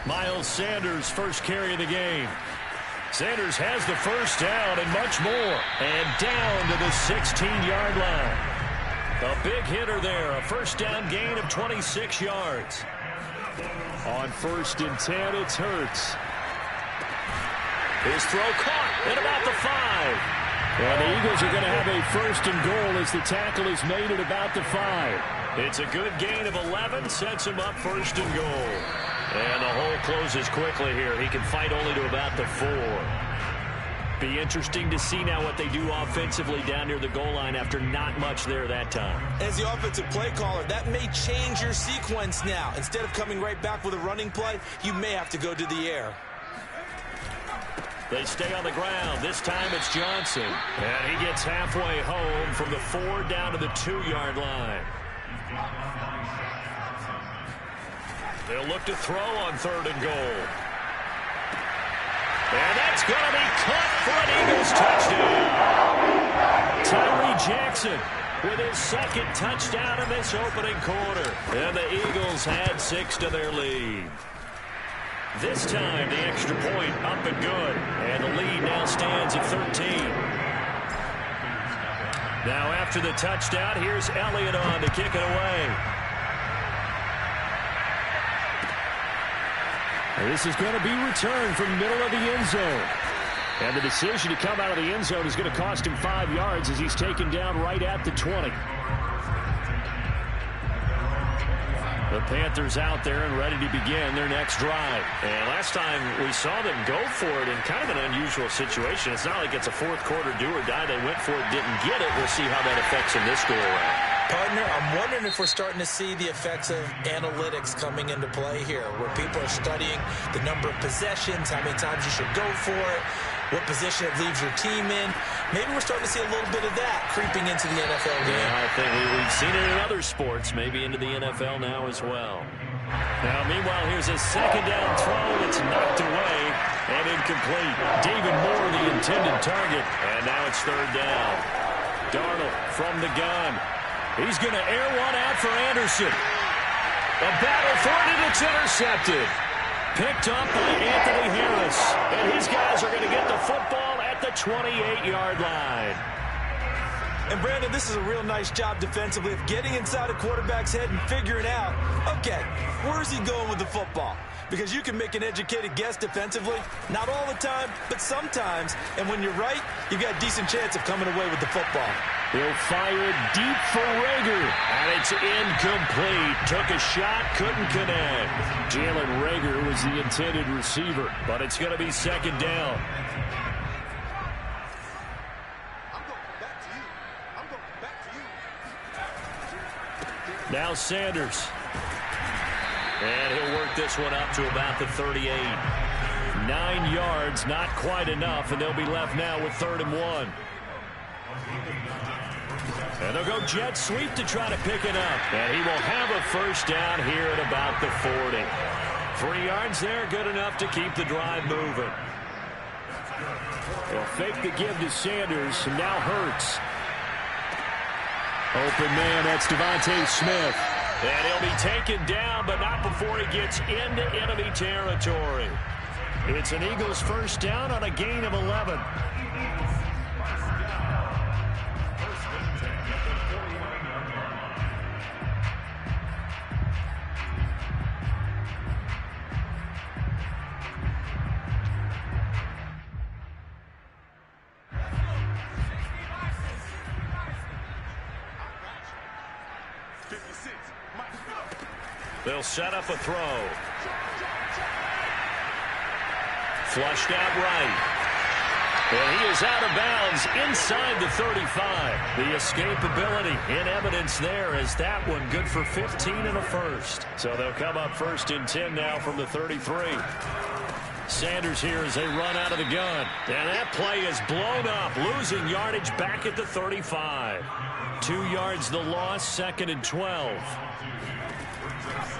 Miles Sanders' first carry of the game. Sanders has the first down and much more. And down to the 16-yard line. A big hitter there. A first down gain of 26 yards. On 1st and 10, it's Hurts. His throw caught at about the 5. And the Eagles are going to have a 1st and goal as the tackle is made at about the 5. It's a good gain of 11, sets him up 1st and goal. And the hole closes quickly here. He can fight only to about the 4. Be interesting to see now what they do offensively down near the goal line after not much there that time. As the offensive play caller, that may change your sequence now. Instead of coming right back with a running play, you may have to go to the air. They stay on the ground. This time it's Johnson. And he gets halfway home from the 4 down to the 2-yard line. They'll look to throw on 3rd and goal. And that's going to be caught for an Eagles touchdown. Tyree Jackson with his 2nd touchdown in this opening quarter. And the Eagles had 6 to their lead. This time the extra point up and good. And the lead now stands at 13. Now after the touchdown, here's Elliott on to kick it away. This is going to be returned from the middle of the end zone. And the decision to come out of the end zone is going to cost him 5 yards as he's taken down right at the 20. The Panthers out there and ready to begin their next drive. And last time we saw them go for it in kind of an unusual situation. It's not like it's a 4th quarter do or die. They went for it, didn't get it. We'll see how that affects them this go-around. Partner, I'm wondering if we're starting to see the effects of analytics coming into play here, where people are studying the number of possessions, how many times you should go for it, what position it leaves your team in. Maybe we're starting to see a little bit of that creeping into the NFL game. Yeah, I think we've seen it in other sports, maybe into the NFL now as well. Now, meanwhile, here's a 2nd down throw. It's knocked away and incomplete. David Moore, the intended target, and now it's 3rd down. Darnold from the gun. He's going to air one out for Anderson. A battle for it, and it's intercepted. Picked up by Anthony Harris. And his guys are going to get the football at the 28-yard line. And, Brandon, this is a real nice job defensively of getting inside a quarterback's head and figuring out, okay, where's he going with the football? Because you can make an educated guess defensively. Not all the time, but sometimes. And when you're right, you've got a decent chance of coming away with the football. He'll fire it deep for Rager. And it's incomplete. Took a shot, couldn't connect. Jalen Rager was the intended receiver, but it's going to be 2nd down. Now Sanders. And he'll work this one up to about the 38. 9 yards, not quite enough, and they'll be left now with 3rd and 1. And they'll go jet sweep to try to pick it up. And he will have a 1st down here at about the 40. 3 yards there, good enough to keep the drive moving. They'll fake the give to Sanders, and now Hurts. Open man, that's Devontae Smith. And he'll be taken down, but not before he gets into enemy territory. It's an Eagles 1st down on a gain of 11. They'll set up a throw. Flushed out right. And he is out of bounds inside the 35. The escapability in evidence there as that one good for 15 and a 1st. So they'll come up 1st and 10 now from the 33. Sanders here as they run out of the gun. And that play is blown up, losing yardage back at the 35. 2 yards the loss, 2nd and 12.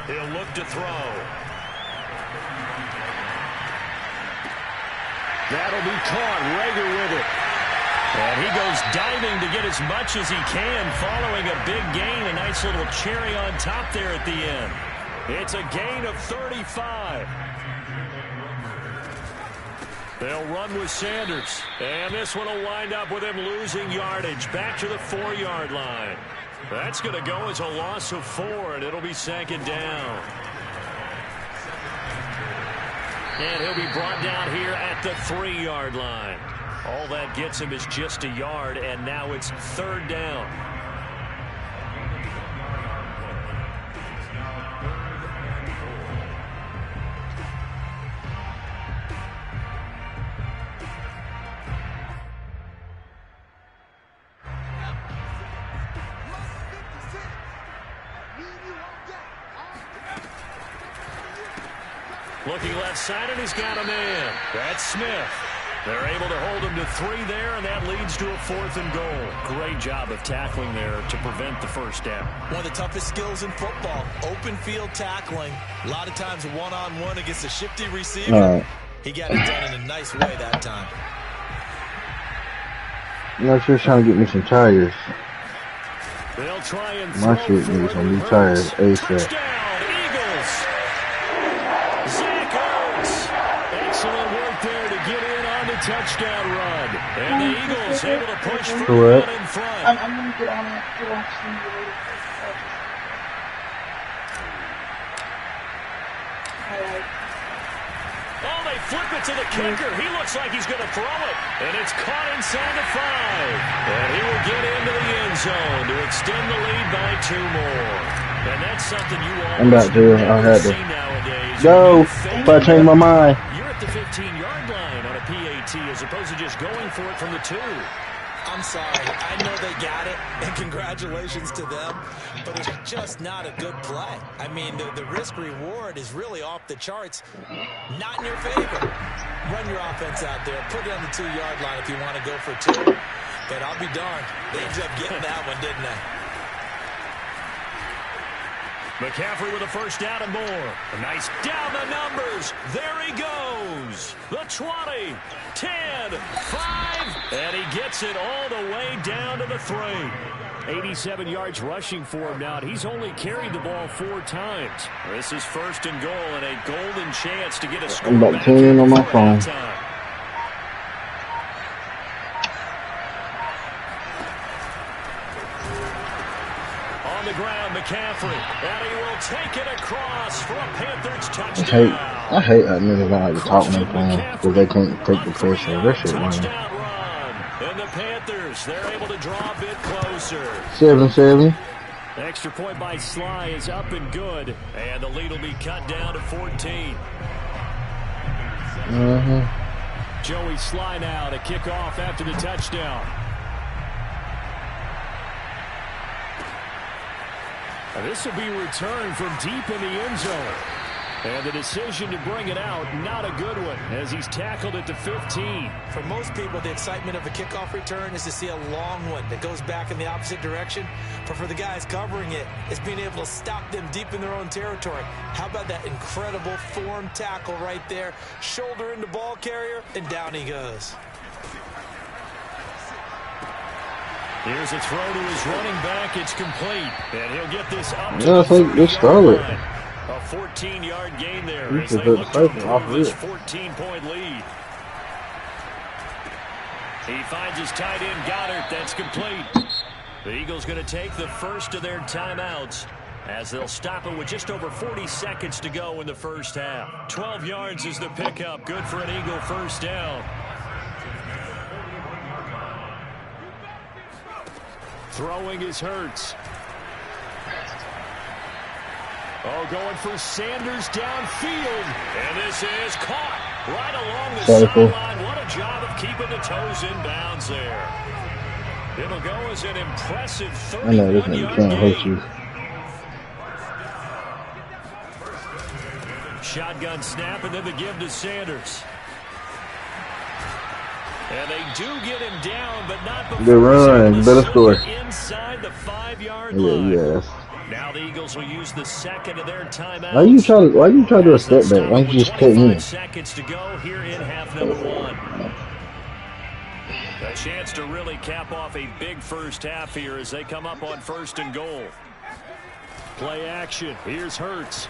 He'll look to throw. That'll be caught. Rager with it. And he goes diving to get as much as he can following a big gain. A nice little cherry on top there at the end. It's a gain of 35. They'll run with Sanders. And this one will wind up with him losing yardage back to the 4-yard line. That's going to go as a loss of 4, and it'll be second down. And he'll be brought down here at the 3-yard line. All that gets him is just a yard, and now it's third down. Looking left side, and he's got a man. That's Smith. They're able to hold him to 3 there, and that leads to a 4th and goal. Great job of tackling there to prevent the first down. One of the toughest skills in football, open field tackling. A lot of times one-on-one against a shifty receiver. He got it done in a nice way that time. I'm not sure trying to get me some tires. They'll try and my shit needs some new tires ASAP. Touchdown run. And the Eagles able to push further out in front. I'm going to get on it to watch some related Oh, they flip it to the kicker. He looks like he's going to throw it. And it's caught inside the 5. And he will get into the end zone to extend the lead by 2 more. And that's something you always see nowadays. Go. If I change my mind. You're at the 15-yard line on a PAT as opposed to just going for it from the 2. I'm sorry. I know they got it, and congratulations to them, but it's just not a good play. I mean, the risk-reward is really off the charts. Not in your favor. Run your offense out there. Put it on the 2-yard line if you want to go for 2. But I'll be darned. They ended up getting that one, didn't they? McCaffrey with a first down and more. Nice down the numbers. There he goes. The 20, 10, 5, and he gets it all the way down to the 3. 87 yards rushing for him now. He's only carried the ball 4 times. This is first and goal and a golden chance to get a score. I'm about to tune in on my phone. On the ground, McCaffrey, and he will take it across for a Panthers touchdown. I hate that niggas don't like to talk when they playing because they can't take the pressure. That shit, man. And the Panthers, they're able to draw a bit closer. 7-7. Extra point by Sly is up and good, and the lead will be cut down to 14. Joey Sly now to kick off after the touchdown. This will be returned from deep in the end zone. And the decision to bring it out, not a good one, as he's tackled at the 15. For most people, the excitement of a kickoff return is to see a long one that goes back in the opposite direction. But for the guys covering it, it's being able to stop them deep in their own territory. How about that incredible form tackle right there? Shoulder into ball carrier, and down he goes. Here's a throw to his running back. It's complete. And he'll get this up to I think they started. A 14-yard gain there as they look to improve this 14-point lead. He finds his tight end, Goddard. That's complete. The Eagles going to take the first of their timeouts as they'll stop it with just over 40 seconds to go in the first half. 12 yards is the pickup. Good for an Eagle first down. Throwing is Hurts. Oh, going for Sanders downfield. And this is caught right along the sideline. What a job of keeping the toes in bounds there. It'll go as an impressive 31-yard gain. Shotgun snap and then the give to Sanders. And they do get him down, but not before the run. Better score. Inside the 5-yard line. Yes. Now the Eagles will use the second of their timeout. Why you try to do a step back? Why don't you just cut in? Seconds to go here in half number 1. A chance to really cap off a big first half here as they come up on first and goal. Play action. Here's Hurts.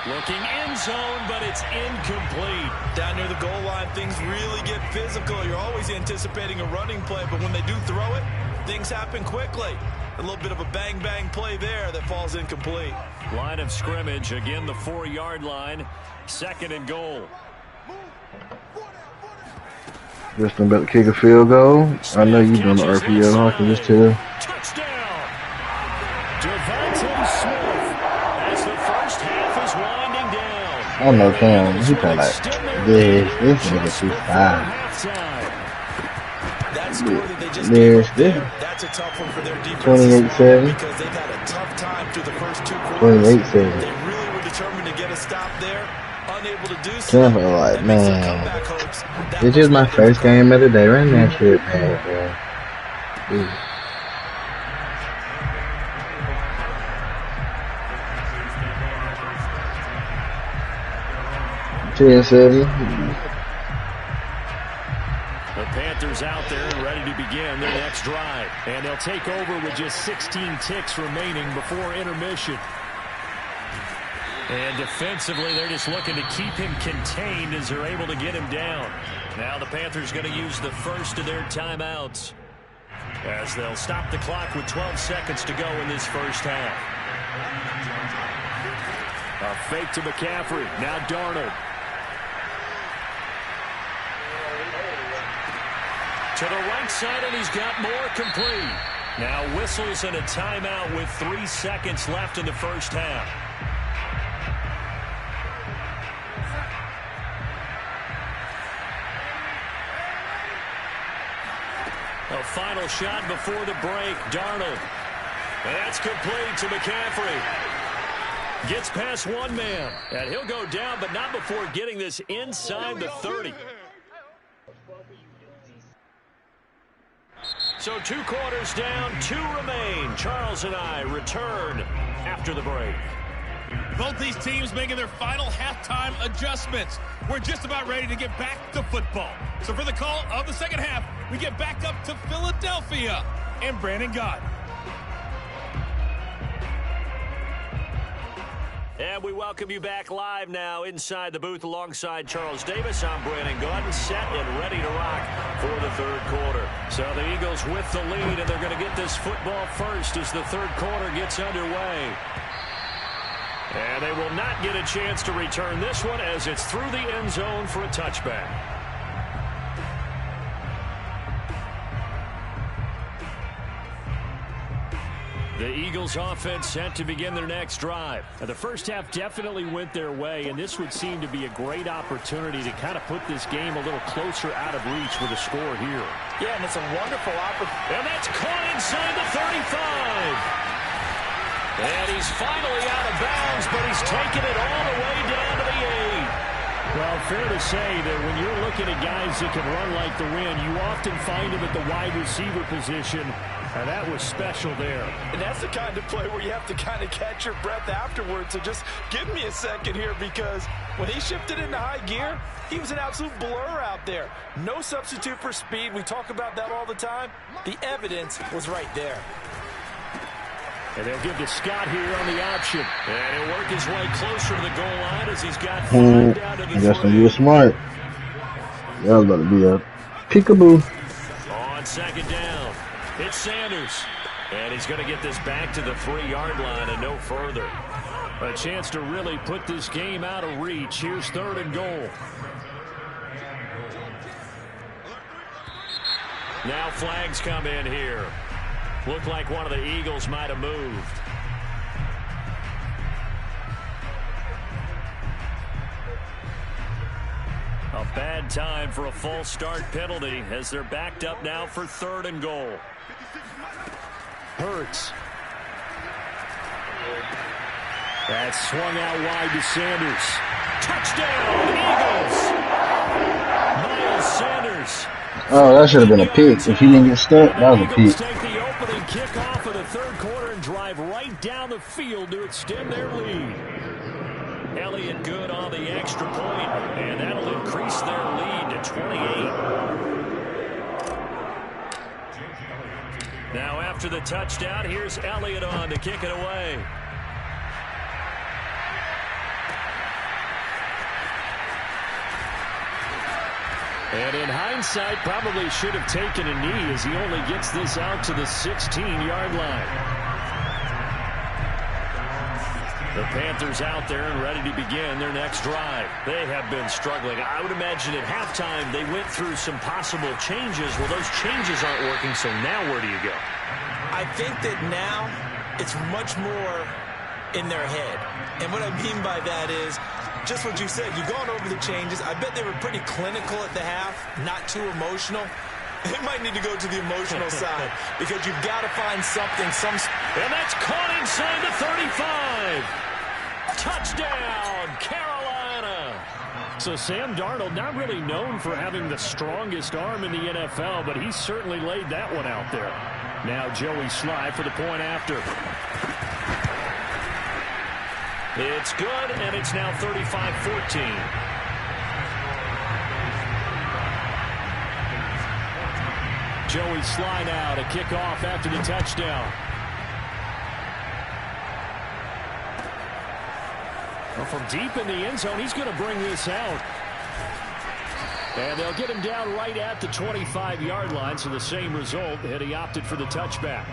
Looking end zone, but it's incomplete. Down near the goal line, things really get physical. You're always anticipating a running play, but when they do throw it, things happen quickly. A little bit of a bang-bang play there that falls incomplete. Line of scrimmage, again the 4-yard line. 2nd and goal. Just about to kick a field goal. I know you're doing the RPO. I can just tell. Touchdown! Devontae Smith as the first half is winding down. I don't know Cam. He probably like, this nigga too fast. That score that they just that's a tough one for their defense 28-7. because they've had a tough time through the first 2 quarters. 28-7. They really were determined to get a stop there. Unable to do so. Tampa like, man, this is my first game of the day. Run that shit back, bro. 10-7. The Panthers out there and ready to begin their next drive. And they'll take over with just 16 ticks remaining before intermission. And defensively, they're just looking to keep him contained as they're able to get him down. Now the Panthers going to use the first of their timeouts as they'll stop the clock with 12 seconds to go in this first half. A fake to McCaffrey. Now Darnold. To the right side, and he's got more complete. Now whistles and a timeout with 3 seconds left in the first half. A final shot before the break. Darnold. That's complete to McCaffrey. Gets past one man. And he'll go down, but not before getting this inside the 30. So 2 quarters down, 2 remain. Charles and I return after the break. Both these teams making their final halftime adjustments. We're just about ready to get back to football. So for the call of the second half, we get back up to Philadelphia and Brandon Gaudin. And we welcome you back live now inside the booth alongside Charles Davis. I'm Brandon Gaudin, set and ready to rock for the 3rd quarter. So the Eagles with the lead, and they're going to get this football first as the 3rd quarter gets underway. And they will not get a chance to return this one as it's through the end zone for a touchback. The Eagles offense set to begin their next drive. Now, the first half definitely went their way, and this would seem to be a great opportunity to kind of put this game a little closer out of reach with a score here. Yeah, and it's a wonderful opportunity. And that's caught inside the 35. And he's finally out of bounds, but he's taken it all the way down to the 8. Well, fair to say that when you're looking at guys that can run like the wind, you often find them at the wide receiver position. And that was special there. And that's the kind of play where you have to kind of catch your breath afterwards. So just give me a second here, because when he shifted into high gear, he was an absolute blur out there. No substitute for speed. We talk about that all the time. The evidence was right there. And they'll give to Scott here on the option. And he'll work his way closer to the goal line as he's got 5 down to the 3. I guess you were smart. That was about to be a peekaboo. On 2nd down, it's Sanders. And he's going to get this back to the 3-yard line and no further. A chance to really put this game out of reach. Here's 3rd and goal. Now flags come in here. Looked like one of the Eagles might have moved. A bad time for a false start penalty as they're backed up now for 3rd and goal. Hurts. That's swung out wide to Sanders. Touchdown, Eagles! Miles Sanders. Oh, that should have been a pick. If he didn't get stuck, that was a pick. Take the opening kickoff of the 3rd quarter and drive right down the field to extend their lead. Elliott good on the extra point, and that'll increase their lead to 28. Now after the touchdown, here's Elliott on to kick it away. And in hindsight, probably should have taken a knee as he only gets this out to the 16-yard line. The Panthers out there and ready to begin their next drive. They have been struggling. I would imagine at halftime they went through some possible changes. Well, those changes aren't working, so now where do you go? I think that now it's much more in their head. And what I mean by that is just what you said. You've gone over the changes. I bet they were pretty clinical at the half, not too emotional. They might need to go to the emotional side because you've got to find something. And that's caught inside the 35. Touchdown, Carolina. So Sam Darnold, not really known for having the strongest arm in the NFL, but he certainly laid that one out there. Now Joey Slye for the point after. It's good, and it's now 35-14. Joey Slye now to kick off after the touchdown. Well, from deep in the end zone, he's going to bring this out. And they'll get him down right at the 25-yard line, so the same result, and he opted for the touchback.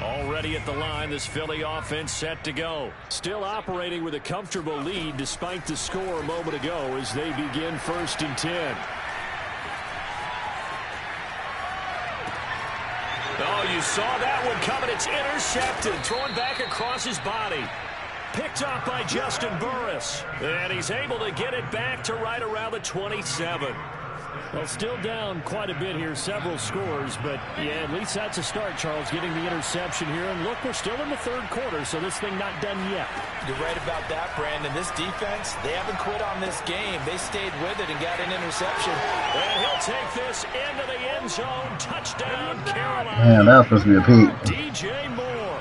Already at the line, this Philly offense set to go. Still operating with a comfortable lead despite the score a moment ago as they begin 1st and 10. Oh, you saw that one coming. It's intercepted. Thrown back across his body. Picked off by Justin Burris. And he's able to get it back to right around the 27. Well, still down quite a bit here, several scores, but yeah, at least that's a start, Charles, getting the interception here. And look, we're still in the 3rd quarter, so this thing not done yet. You're right about that, Brandon. This defense, they haven't quit on this game. They stayed with it and got an interception. And he'll take this into the end zone. Touchdown, Carolina. Man, that was supposed to be a peak. DJ Moore,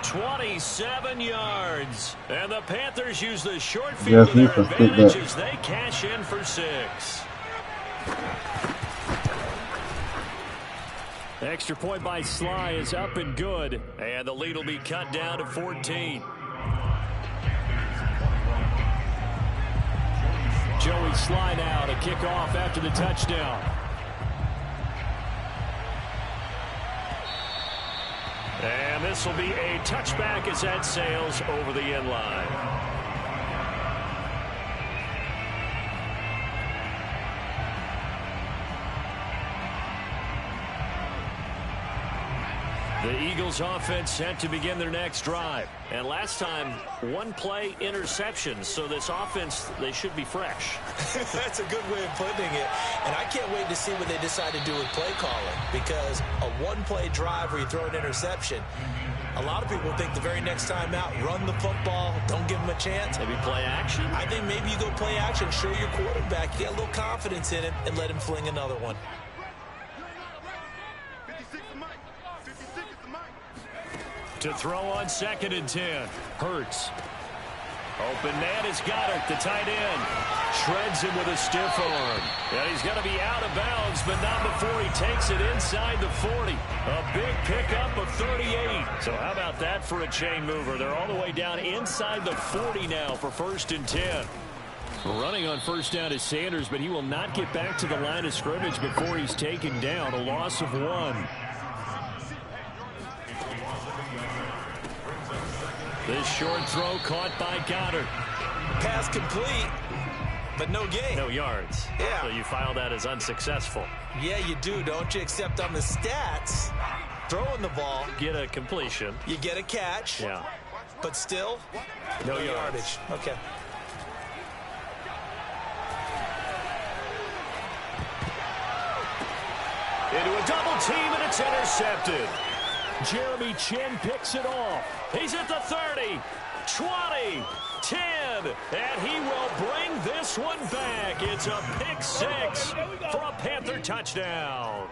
27 yards. And the Panthers use the short field to their advantage as they cash in for 6. Extra point by Slye is up and good. And the lead will be cut down to 14. Joey Slye now to kick off after the touchdown. And this will be a touchback as that sails over the end line. The Eagles offense set to begin their next drive. And last time, 1-play interception. So this offense, they should be fresh. That's a good way of putting it. And I can't wait to see what they decide to do with play calling. Because a 1-play drive where you throw an interception, a lot of people think the very next time out, run the football, don't give them a chance. Maybe play action? I think maybe you go play action, show your quarterback, get a little confidence in him, and let him fling another one. To throw on 2nd and 10. Hurts. Open man has got it. The tight end shreds him with a stiff arm. And he's going to be out of bounds, but not before he takes it inside the 40. A big pickup of 38. So how about that for a chain mover? They're all the way down inside the 40 now for 1st and 10. Running on 1st down is Sanders, but he will not get back to the line of scrimmage before he's taken down. A loss of 1. This short throw caught by Goddard. Pass complete, but no gain. No yards. Yeah. So you file that as unsuccessful. Yeah, you do, don't you? Except on the stats, throwing the ball. Get a completion. You get a catch. Yeah. But still, no yardage. Okay. Into a double team, and it's intercepted. Jeremy Chinn picks it off. He's at the 30, 20, 10, and he will bring this one back. It's a pick 6 for a Panther touchdown.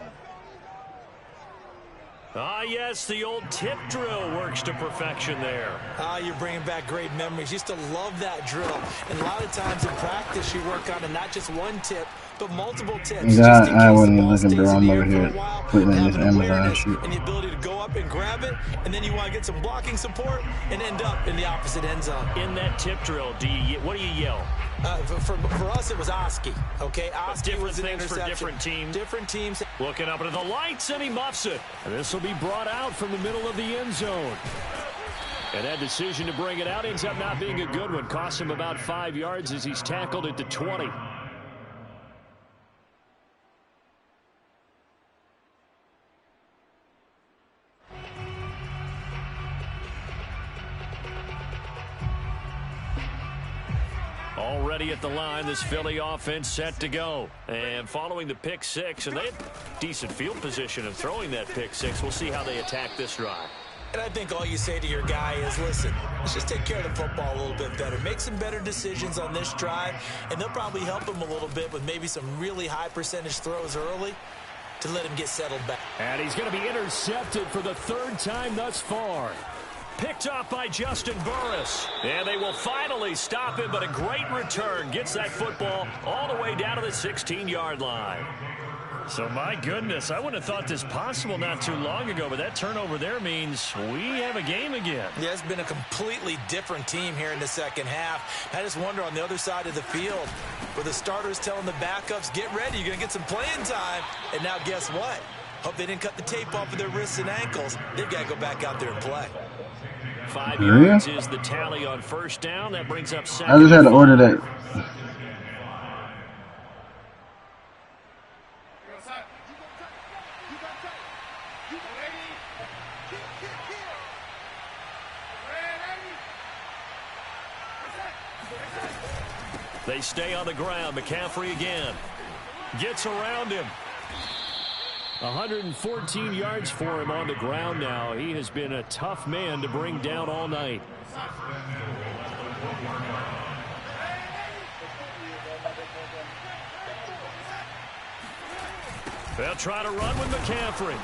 Ah, yes, the old tip drill works to perfection there. Ah, you're bringing back great memories. Used to love that drill. And a lot of times in practice, you work on it, not just one tip, but multiple tips. Yeah, just in I case wasn't the ball looking, stays bro. in I'm the over air for here a while, putting in this having Amazon awareness shit. and the ability to go up and grab it, and then you want to get some blocking support and end up in the opposite end zone. In that tip drill, what do you yell? For us, it was Oski. Okay, Oski different was an things for interception. different teams. Different teams. Looking up into the lights, and he muffs it. And this will be brought out from the middle of the end zone. And that decision to bring it out ends up not being a good one. Costs him about 5 yards as he's tackled at the 20. Already at the line, this Philly offense set to go. And following the pick six, and they had decent field position of throwing that pick six. We'll see how they attack this drive. And I think all you say to your guy is, listen, let's just take care of the football a little bit better. Make some better decisions on this drive, and they'll probably help him a little bit with maybe some really high percentage throws early to let him get settled back. And he's going to be intercepted for the third time thus far. Picked off by Justin Burris. And they will finally stop him, but a great return. Gets that football all the way down to the 16-yard line. So, my goodness, I wouldn't have thought this possible not too long ago, but that turnover there means we have a game again. Yeah, it's been a completely different team here in the second half. I just wonder on the other side of the field, where the starters telling the backups, get ready, you're going to get some playing time. And now guess what? Hope they didn't cut the tape off of their wrists and ankles. They've got to go back out there and play. 5 yards is the tally on first down. That brings up second. I just had to order that. They stay on the ground. McCaffrey again. Gets around him. 114 yards for him on the ground now. He has been a tough man to bring down all night. They'll try to run with McCaffrey.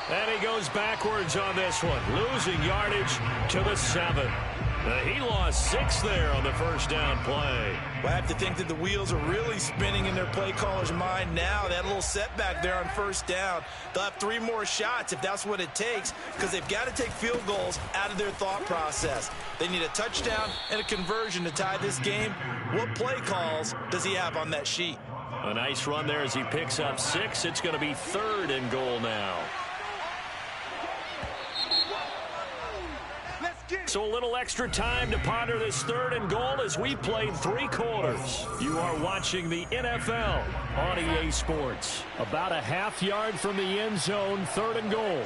And he goes backwards on this one. Losing yardage to the 7. He lost 6 there on the first down play. Well, I have to think that the wheels are really spinning in their play caller's mind now. That little setback there on first down. They'll have 3 more shots if that's what it takes, because they've got to take field goals out of their thought process. They need a touchdown and a conversion to tie this game. What play calls does he have on that sheet? A nice run there as he picks up 6. It's going to be 3rd and goal now. So a little extra time to ponder this 3rd and goal as we played 3 quarters. You are watching the NFL on EA Sports. About a half yard from the end zone, 3rd and goal.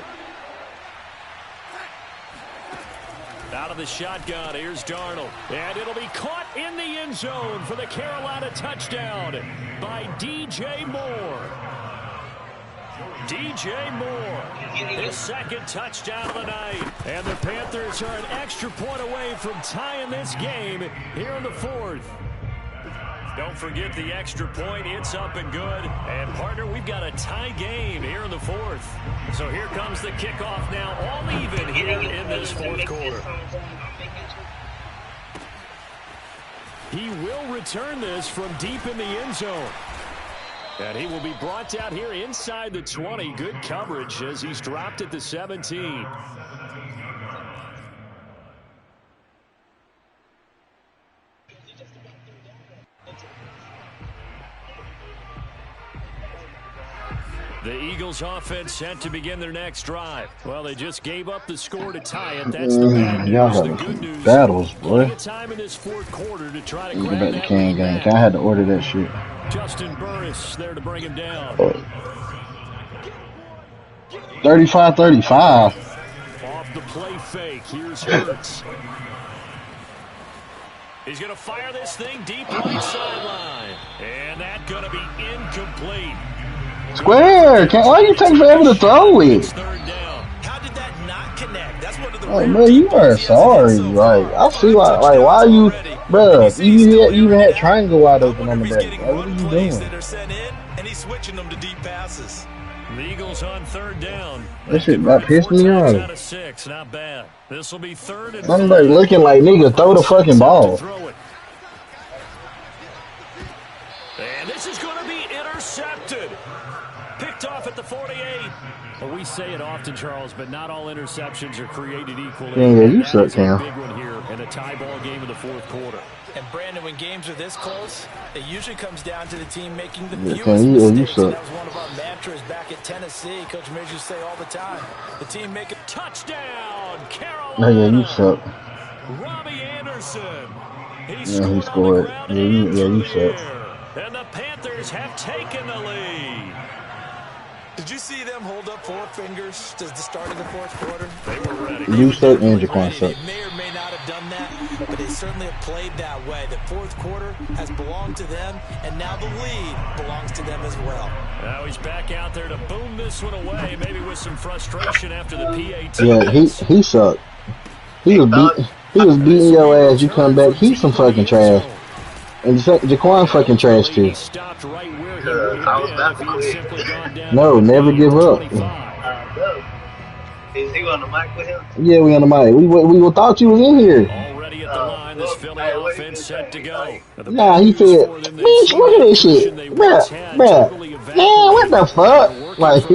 Out of the shotgun, here's Darnold. And it'll be caught in the end zone for the Carolina touchdown by DJ Moore. DJ Moore, his 2nd touchdown of the night. And the Panthers are an extra point away from tying this game here in the 4th. Don't forget the extra point. It's up and good. And, partner, we've got a tie game here in the 4th. So here comes the kickoff now, all even here in this 4th quarter. He will return this from deep in the end zone. And he will be brought down here inside the 20. Good coverage as he's dropped at the 17. The Eagles offense set to begin their next drive. Well, they just gave up the score to tie it. That's the bad news. Y'all The having good some news, battles, boy. time in this 4th quarter to try to Get grab back to that King lead game. back. I had to order that shit. Justin Burris there to bring him down. 35-35. Off the play fake, here's Hurts. He's going to fire this thing deep right sideline. And that's going to be incomplete. Square! Why you take forever to throw it? 3rd down. How did that not connect? That's one of the Like, man, you are sorry. Like, I see why. Like, why you, bruh? You even had triangle wide open on the back. Like, what are you doing? That are sent in, and he's switching them to deep passes. The Eagles on 3rd down. That shit about pissed me off. Out of 6, not bad. This will be 3rd and Somebody looking like, nigga, throw the fucking ball. And this is going to be the 48. Well, we say it often, Charles, but not all interceptions are created equally. Yeah, you suck, Cam. Big one here in a tie ball game in the fourth quarter. And Brandon, when games are this close, it usually comes down to the team making the Yeah, fewest Cam, you mistakes. suck. And that was one of our mantras back at Tennessee. Coach Midge used to say all the time, the team making Touchdown, Carolina. No, yeah, you suck. Robbie Anderson. Yeah, he scored. Yeah, you suck. And the Panthers have taken the lead. Did you see them hold up 4 fingers to the start of the fourth quarter? They were ready. You suck and Jaquan suck. They may or may not have done that, but they certainly have played that way. The fourth quarter has belonged to them, and now the lead belongs to them as well. Now he's back out there to boom this one away, maybe with some frustration after the PAT. Yeah, he sucked. He was beating your ass. You come back. He's some fucking trash. And Jaquan fucking trash too. No, never give up. Is he on the mic with him? Yeah, we on the mic. We thought you was in here. Already at the line, this Philly offense set to go. Nah, he said, bitch, look at this shit. Bruh. Man, what the fuck? Like,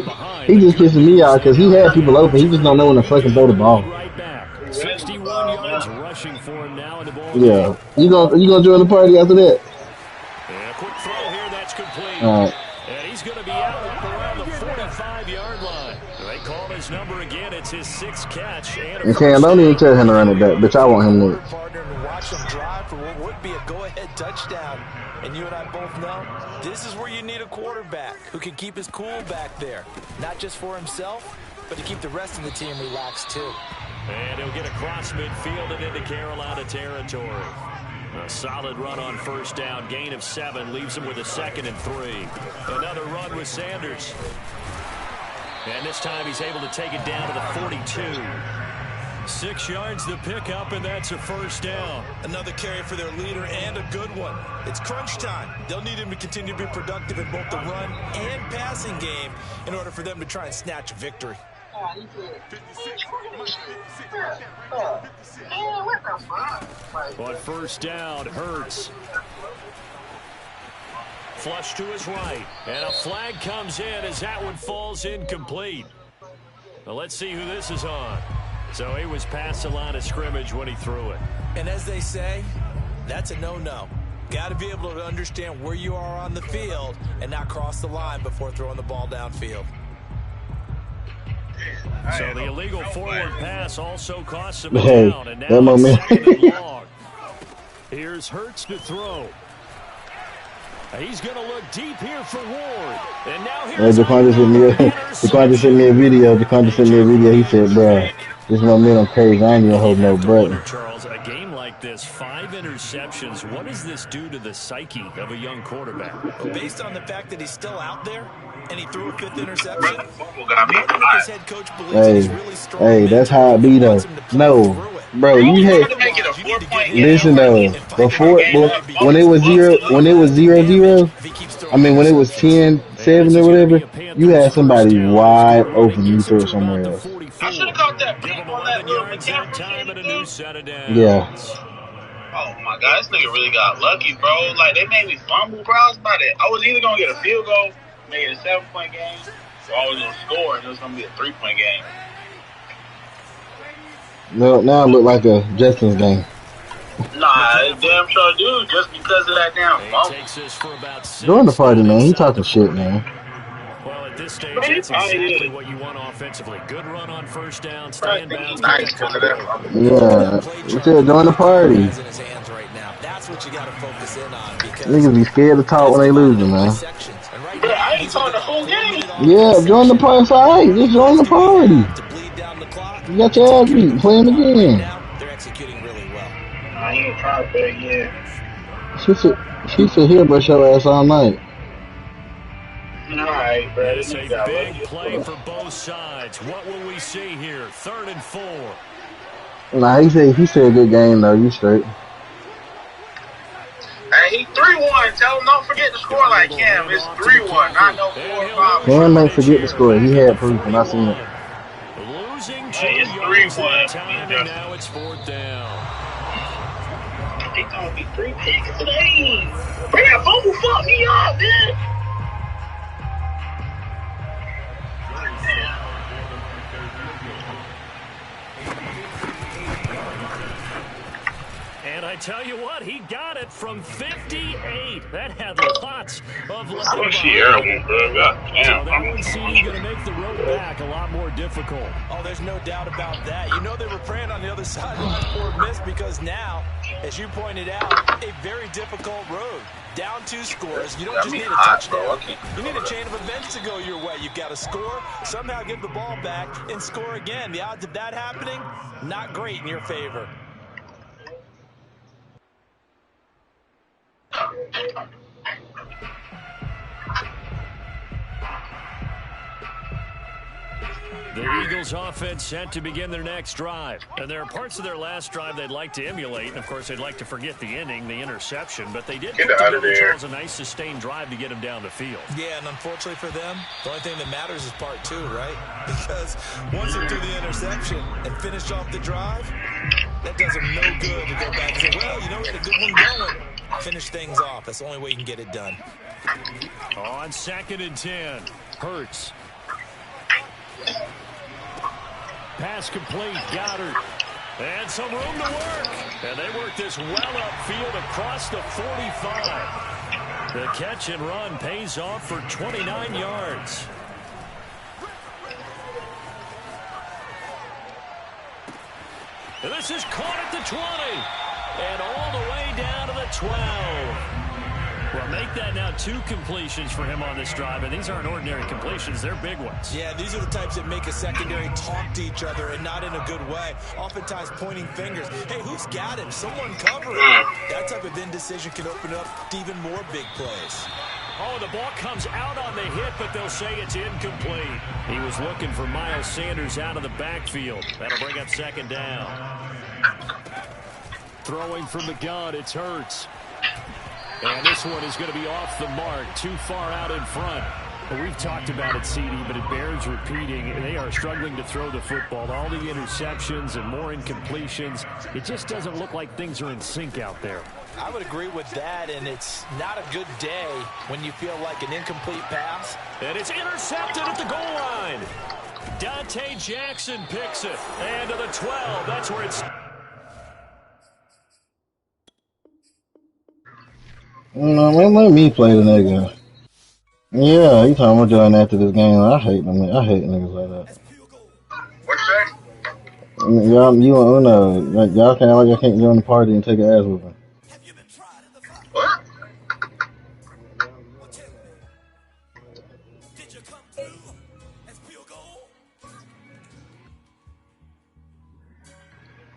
he just pissing me off because he had people open. He just don't know when to fucking throw the ball. 61 yards rushing for him now in the ball. Yeah. You gonna join the party after that? And a quick throw here, that's complete. All right. And he's going to be out around the 45-yard line. They call his number again. It's his 6th catch. And Cam, don't even tell him to run it back, bitch. I want him to. Partner to watch them drive for what would be a go-ahead touchdown. And you and I both know this is where you need a quarterback who can keep his cool back there. Not just for himself, but to keep the rest of the team relaxed too. And he'll get across midfield and into Carolina territory. A solid run on first down. Gain of 7 leaves him with a 2nd and 3. Another run with Sanders. And this time he's able to take it down to the 42. 6 yards to pick up, and that's a first down. Another carry for their leader and a good one. It's crunch time. They'll need him to continue to be productive in both the run and passing game in order for them to try and snatch a victory. On first down, Hurts. Flush to his right. And a flag comes in as that one falls incomplete. Well, let's see who this is on. So he was past the line of scrimmage when he threw it. And as they say, that's a no-no. Got to be able to understand where you are on the field and not cross the line before throwing the ball downfield. So the illegal forward pass also costs him a Hey, down, and now that my man. it's 2nd and long. Here's Hurts to throw. He's going to look deep here for Ward. And now here's Jaquan just sent me a video. He said, bruh, this momentum crazy. I ain't even hold no breath. Charles, a game like this, 5 interceptions. What does this do to the psyche of a young quarterback? Well, based on the fact that he's still out there and he threw a 5th interception, his head coach believes he's really strong. Hey, that's how it be though. No, bro, you had listen though. Before when it was 0-0, I mean when it was 10-7 or whatever, you had somebody wide open. You threw it somewhere else. I should have caught that beat on that little McCaffrey shit. Yeah. Oh my god, this nigga really got lucky, bro. Like they made me fumble, bro. I was about it. I was either gonna get a field goal, make it a 7-point game, or I was gonna score and it was gonna be a 3-point game. No, now it look like a Justin's game. Nah, it damn sure do, just because of that damn fumble. Join the party, man. He talking shit, man. Well, at this stage, that's exactly what you want offensively. Good run on first down, stay in bounds. Yeah, he said join the party. Niggas be scared to talk when they losing, man. I ain't talking the whole game. Yeah, join the party. It's alright. Just join the party. You got your ass beat. Playing again. They're executing really well. I ain't trying to play again. She sit here brush your ass all night. Alright, bro. It's a big play for both sides. What will we see here? 3rd and 4. Nah, he said good game though. You straight. Hey, he 3-1. Tell him don't forget to score like Cam. It's 3-1, not no 4-5. Cam ain't forget to score. He had proof and I seen it. Losing 2 Hey, it's yards 3-1. at a time, and now it's 4th down. They gonna be 3 picks today. Bro, that fumble fucked me up, man. tell you what, he got it from 58. That had lots of leg Oh, she airborne, bro. God damn. So that one CD going to make the road back a lot more difficult. Oh, there's no doubt about that. You know they were praying on the other sideline for a miss because now, as you pointed out, a very difficult road. Down 2 scores. You don't just need a touchdown. You need a chain of events to go your way. You've got to score, somehow give the ball back, and score again. The odds of that happening, not great in your favor. The Eagles offense set to begin their next drive. And there are parts of their last drive they'd like to emulate. And, of course, they'd like to forget the ending, the interception. But they did put together a nice sustained drive to get them down the field. Yeah, and unfortunately for them, the only thing that matters is part 2, right? Because once they do the interception and finish off the drive, that does them no good to go back and say, well, you know, we had a good one going. Finish things off. That's the only way you can get it done. On 2nd and 10, Hurts. Pass complete, Goddard. And some room to work. And they work this well upfield across the 45. The catch and run pays off for 29 yards. And this is caught at the 20. And all the way down to the 12. Well, make that now 2 completions for him on this drive, and these aren't ordinary completions. They're big ones. Yeah, these are the types that make a secondary talk to each other and not in a good way. Oftentimes pointing fingers. Hey, who's got him? Someone covering him. That type of indecision can open up to even more big plays. Oh, the ball comes out on the hit, but they'll say it's incomplete. He was looking for Miles Sanders out of the backfield. That'll bring up 2nd down. Throwing from the gun, it's Hurts. And this one is going to be off the mark, too far out in front. Well, we've talked about it, CD, but it bears repeating. They are struggling to throw the football. All the interceptions and more incompletions. It just doesn't look like things are in sync out there. I would agree with that, and it's not a good day when you feel like an incomplete pass. And it's intercepted at the goal line. Dante Jackson picks it. And to the 12, that's where it's... No, let me play the nigga. Yeah, you talking about doing after this game. I hate them. I hate niggas like that. What you say? Y'all, you and Uno, y'all can't like y'all can't join the party and take an ass whooping. What?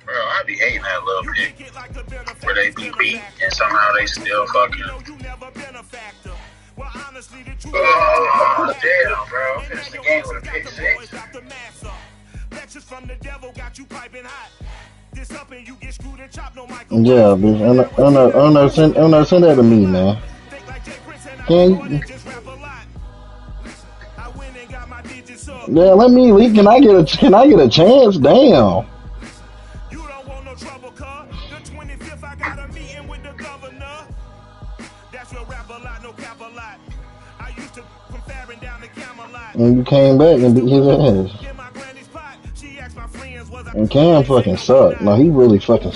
Bro, I be hating that little pick where they be beat and somehow they still fucking. Oh, damn, bro. Finish the game with a pick 6. Yeah, bitch. Uno, send that to me, man. Yeah, let me leak. Can I get a chance? Damn. And you came back and beat his ass. And Cam fucking sucked. No, he really fucking